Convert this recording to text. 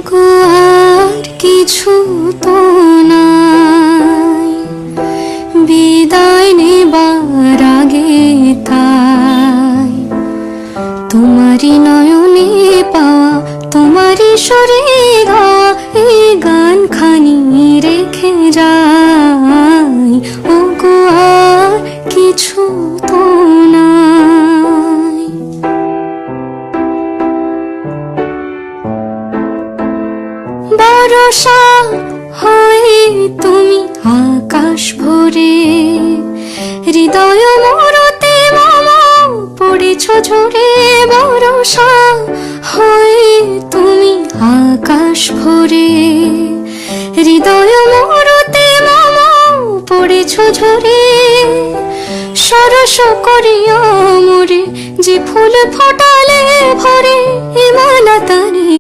গো আর কিছু তো নাই, বিদায় নেবার আগে তাই তোমারই নয়নে পাওয়া, তোমারই সুরে গাওয়া এই গান খানি রেখে যাই। ও গো আর কিছু তো নাই। বরষা হয়ে তুমি আকাশ ভরে, হৃদয় মরতে মামা পড়েছ ঝরে। বরষা হয়ে তুমি আকাশ ভরে, হৃদয় মরতে মামা পড়েছ ঝরে। সরস করিয়া মোরে যে ফুল ফোটালে ভরে, এ মালা তারে